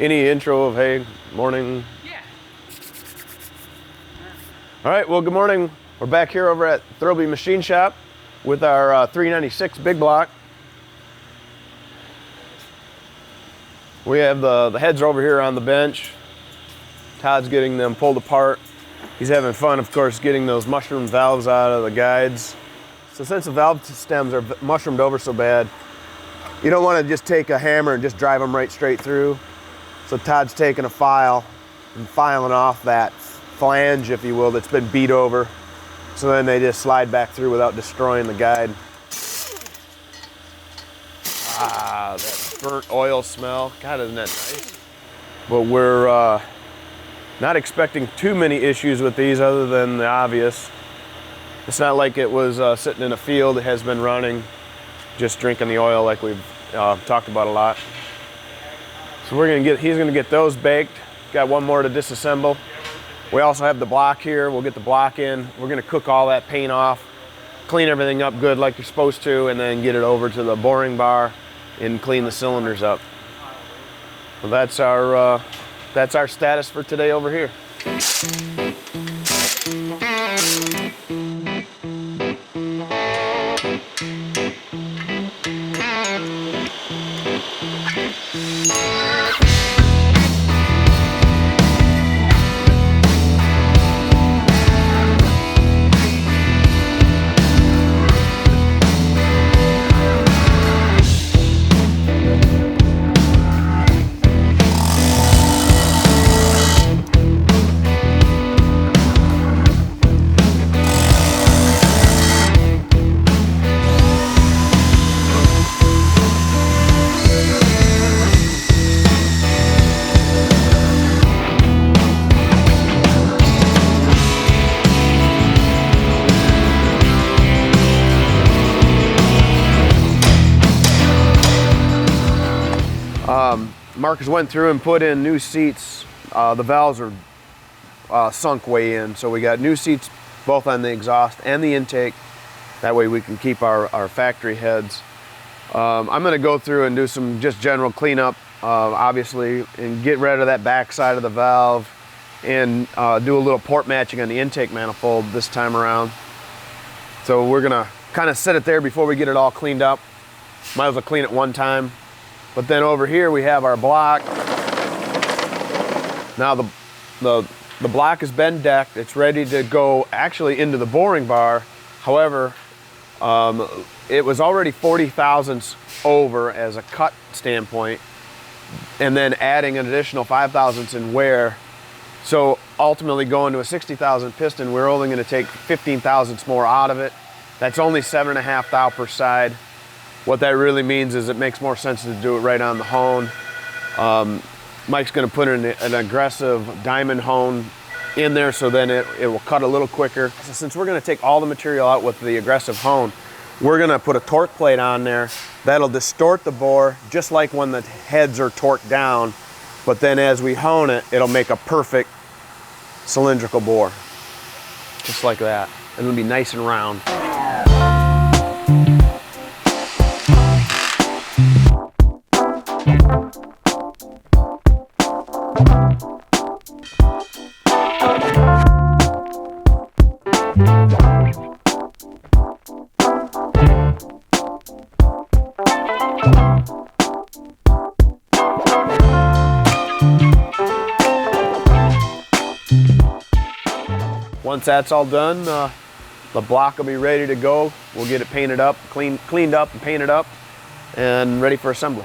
Any intro of, hey, morning? Yeah. All right, well, good morning. We're back here over at Thurlby Machine Shop with our 396 big block. We have the heads are over here on the bench. Todd's getting them pulled apart. He's having fun, of course, getting those mushroom valves out of the guides. So since the valve stems are mushroomed over so bad, you don't want to just take a hammer and just drive them right straight through. So Todd's taking a file and filing off that flange, if you will, that's been beat over. So then they just slide back through without destroying the guide. Ah, that burnt oil smell. God, isn't that nice? But we're not expecting too many issues with these other than the obvious. It's not like it was sitting in a field. It has been running, just drinking the oil like we've talked about a lot. So he's gonna get those baked. Got one more to disassemble. We also have the block here. We'll get the block in. We're gonna cook all that paint off, clean everything up good like you're supposed to, and then get it over to the boring bar and clean the cylinders up. Well, that's our status for today over here. Marcus went through and put in new seats. The valves are sunk way in, so we got new seats both on the exhaust and the intake. That way we can keep our factory heads. I'm going to go through and do some just general cleanup, obviously, and get rid of that back side of the valve and do a little port matching on the intake manifold this time around. So we're going to kind of set it there before we get it all cleaned up. Might as well clean it one time. But then over here we have our block. Now the block has been decked. It's ready to go actually into the boring bar. However, it was already 40 thousandths over as a cut standpoint, and then adding an additional 5 thousandths in wear. So ultimately going to a 60 thousand piston, we're only going to take 15 thousandths more out of it. That's only 7.5 thou per side. What that really means is it makes more sense to do it right on the hone. Mike's going to put an aggressive diamond hone in there, so then it will cut a little quicker. So since we're going to take all the material out with the aggressive hone, we're going to put a torque plate on there that'll distort the bore just like when the heads are torqued down, but then as we hone it, it'll make a perfect cylindrical bore, just like that. It'll be nice and round. Once that's all done, the block will be ready to go. We'll get it painted up, cleaned up and painted up, and ready for assembly.